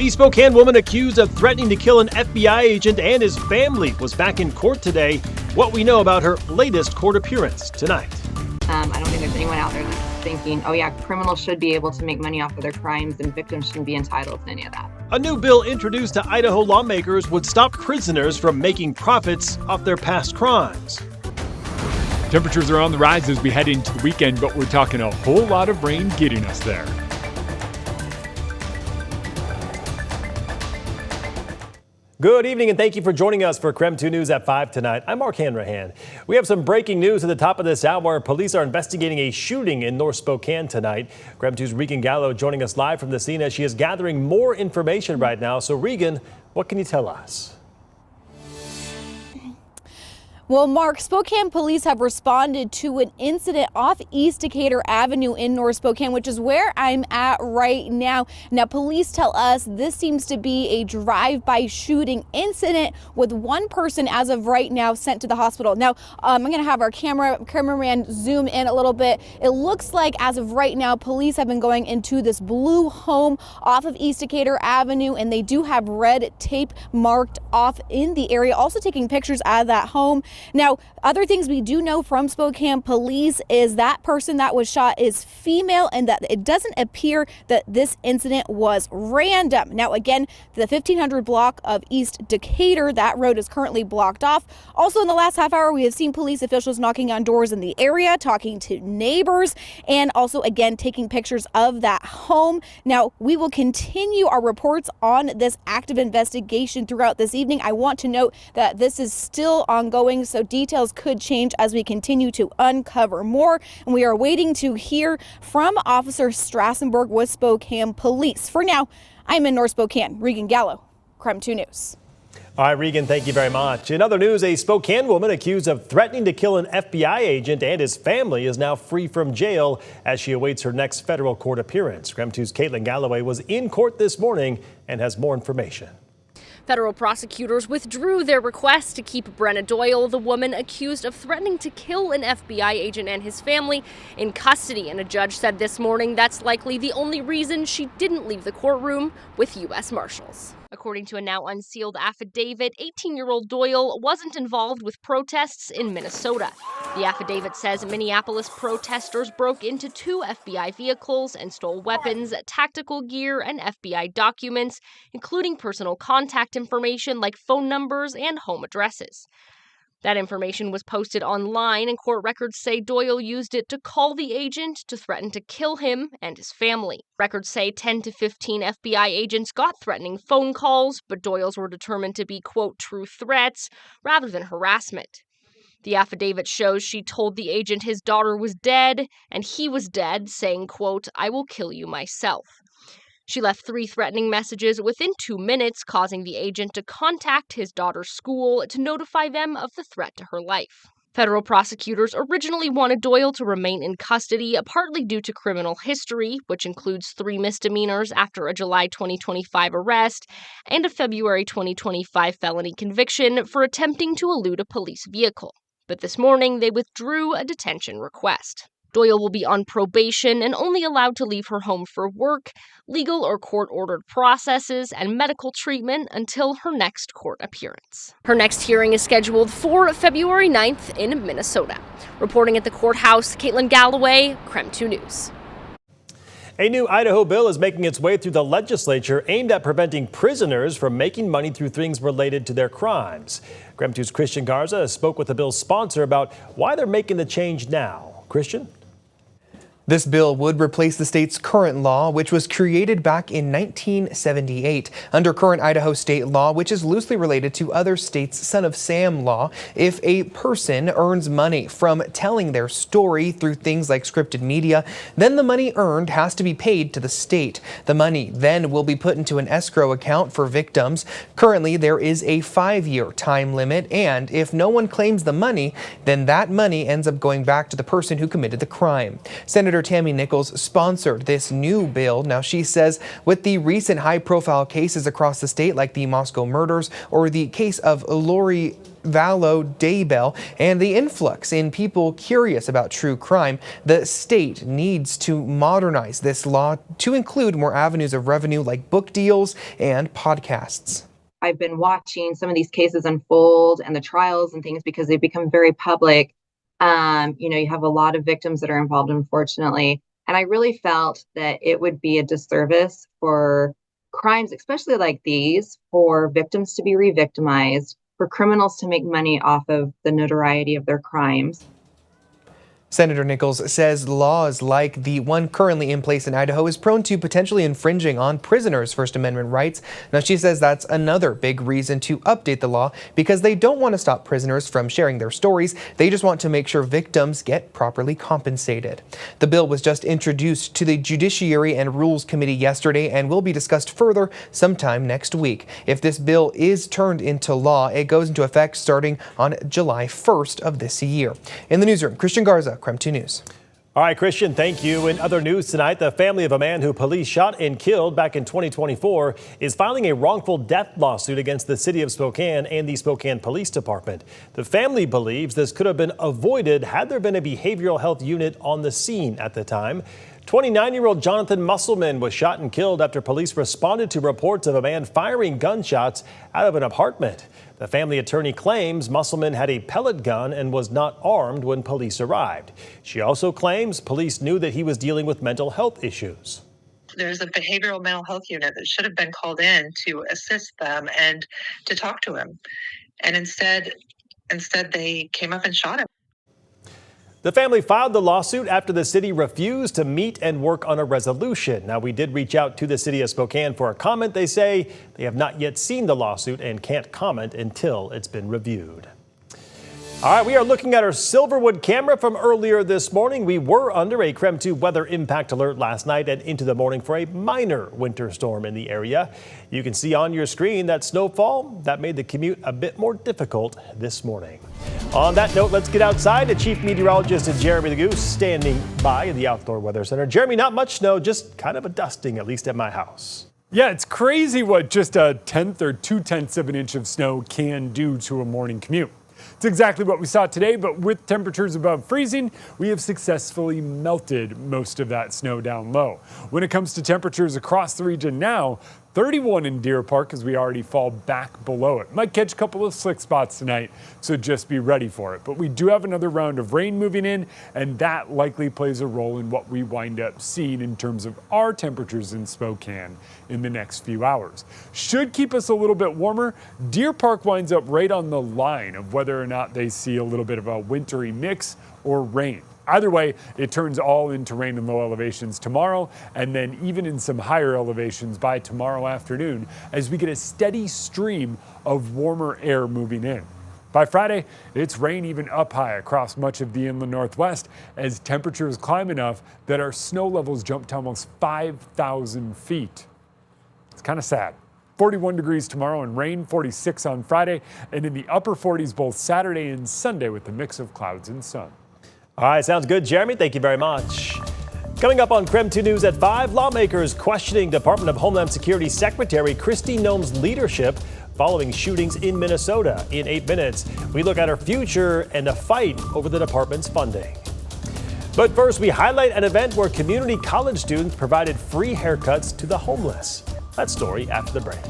The Spokane woman accused of threatening to kill an FBI agent and his family was back in court today. What we know about her latest court appearance tonight. I don't think there's anyone out there that's thinking, oh yeah, criminals should be able to make money off of their crimes and victims shouldn't be entitled to any of that. A new bill introduced to Idaho lawmakers would stop prisoners from making profits off their past crimes. Temperatures are on the rise as we head into the weekend, but we're talking a whole lot of rain getting us there. Good evening and thank you for joining us for KREM 2 News at 5 tonight. I'm Mark Hanrahan. We have some breaking news at the top of this hour. Police are investigating a shooting in North Spokane tonight. KREM 2's Regan Gallo joining us live from the scene as she is gathering more information right now. So Regan, what can you tell us? Well, Mark, Spokane police have responded to an incident off East Decatur Avenue in North Spokane, which is where I'm at right now. Now, police tell us this seems to be a drive-by shooting incident with one person as of right now sent to the hospital. Now, I'm going to have our cameraman zoom in a little bit. It looks like as of right now, police have been going into this blue home off of East Decatur Avenue, and they do have red tape marked off in the area, also taking pictures out of that home. Now, other things we do know from Spokane police is that person that was shot is female and that it doesn't appear that this incident was random. Now, again, the 1500 block of East Decatur, that road is currently blocked off. Also, in the last half hour, we have seen police officials knocking on doors in the area, talking to neighbors, and also, again, taking pictures of that home. Now, we will continue our reports on this active investigation throughout this evening. I want to note that this is still ongoing, so details could change as we continue to uncover more. And we are waiting to hear from Officer Strassenberg with Spokane Police. For now, I'm in North Spokane. Regan Gallo, KREM 2 News. All right, Regan, thank you very much. In other news, a Spokane woman accused of threatening to kill an FBI agent and his family is now free from jail as she awaits her next federal court appearance. KREM 2's Caitlin Galloway was in court this morning and has more information. Federal prosecutors withdrew their request to keep Brenna Doyle, the woman accused of threatening to kill an FBI agent and his family, in custody. And a judge said this morning that's likely the only reason she didn't leave the courtroom with U.S. Marshals. According to a now unsealed affidavit, 18-year-old Doyle wasn't involved with protests in Minnesota. The affidavit says Minneapolis protesters broke into 2 FBI vehicles and stole weapons, tactical gear, and FBI documents, including personal contact information like phone numbers and home addresses. That information was posted online, and court records say Doyle used it to call the agent to threaten to kill him and his family. Records say 10 to 15 FBI agents got threatening phone calls, but Doyle's were determined to be, quote, true threats rather than harassment. The affidavit shows she told the agent his daughter was dead, and he was dead, saying, quote, I will kill you myself. She left 3 threatening messages within 2 minutes, causing the agent to contact his daughter's school to notify them of the threat to her life. Federal prosecutors originally wanted Doyle to remain in custody, partly due to criminal history, which includes 3 misdemeanors after a July 2025 arrest and a February 2025 felony conviction for attempting to elude a police vehicle. But this morning, they withdrew a detention request. Doyle will be on probation and only allowed to leave her home for work, legal or court-ordered processes, and medical treatment until her next court appearance. Her next hearing is scheduled for February 9th in Minnesota. Reporting at the courthouse, Caitlin Galloway, KREM 2 News. A new Idaho bill is making its way through the legislature aimed at preventing prisoners from making money through things related to their crimes. KREM 2's Christian Garza spoke with the bill's sponsor about why they're making the change now. Christian? This bill would replace the state's current law, which was created back in 1978. Under current Idaho state law, which is loosely related to other states' Son of Sam law, if a person earns money from telling their story through things like scripted media, then the money earned has to be paid to the state. The money then will be put into an escrow account for victims. Currently, there is a 5-year time limit, and if no one claims the money, then that money ends up going back to the person who committed the crime. Senator Tammy Nichols sponsored this new bill. Now, she says with the recent high-profile cases across the state, like the Moscow murders or the case of Lori Vallow day bail and the influx in people curious about true crime, the state needs to modernize this law to include more avenues of revenue like book deals and podcasts. I've been watching some of these cases unfold and the trials and things because they've become very public. You have a lot of victims that are involved, unfortunately. And I really felt that it would be a disservice for crimes, especially like these, for victims to be re-victimized, for criminals to make money off of the notoriety of their crimes. Senator Nichols says laws like the one currently in place in Idaho is prone to potentially infringing on prisoners' First Amendment rights. Now, she says that's another big reason to update the law because they don't want to stop prisoners from sharing their stories. They just want to make sure victims get properly compensated. The bill was just introduced to the Judiciary and Rules Committee yesterday and will be discussed further sometime next week. If this bill is turned into law, it goes into effect starting on July 1st of this year. In the newsroom, Christian Garza, KREM 2 News. All right, Christian, thank you. In other news tonight, the family of a man who police shot and killed back in 2024 is filing a wrongful death lawsuit against the city of Spokane and the Spokane Police Department. The family believes this could have been avoided had there been a behavioral health unit on the scene at the time. 29-year-old Jonathan Musselman was shot and killed after police responded to reports of a man firing gunshots out of an apartment. The family attorney claims Musselman had a pellet gun and was not armed when police arrived. She also claims police knew that he was dealing with mental health issues. There's a behavioral mental health unit that should have been called in to assist them and to talk to him. And instead they came up and shot him. The family filed the lawsuit after the city refused to meet and work on a resolution. Now, we did reach out to the city of Spokane for a comment. They say they have not yet seen the lawsuit and can't comment until it's been reviewed. All right, we are looking at our Silverwood camera from earlier this morning. We were under a KREM 2 weather impact alert last night and into the morning for a minor winter storm in the area. You can see on your screen that snowfall that made the commute a bit more difficult this morning. On that note, let's get outside. The chief meteorologist Jeremy the Goose standing by in the Outdoor Weather Center. Jeremy, not much snow, just kind of a dusting, at least at my house. Yeah, it's crazy what just a 1/10 or 2/10 of an inch of snow can do to a morning commute. It's exactly what we saw today, but with temperatures above freezing, we have successfully melted most of that snow down low. When it comes to temperatures across the region now, 31 in Deer Park as we already fall back below it. Might catch a couple of slick spots tonight, so just be ready for it. But we do have another round of rain moving in, and that likely plays a role in what we wind up seeing in terms of our temperatures in Spokane in the next few hours. Should keep us a little bit warmer. Deer Park winds up right on the line of whether or not they see a little bit of a wintry mix or rain. Either way, it turns all into rain in low elevations tomorrow, and then even in some higher elevations by tomorrow afternoon as we get a steady stream of warmer air moving in. By Friday, it's rain even up high across much of the inland Northwest as temperatures climb enough that our snow levels jump to almost 5,000 feet. It's kind of sad. 41 degrees tomorrow and rain, 46 on Friday, and in the upper 40s both Saturday and Sunday with a mix of clouds and sun. All right, sounds good, Jeremy. Thank you very much. Coming up on KREM 2 News at 5, lawmakers questioning Department of Homeland Security Secretary Kristi Noem's leadership following shootings in Minnesota. In 8 minutes, we look at her future and a fight over the department's funding. But first, we highlight an event where community college students provided free haircuts to the homeless. That story after the break.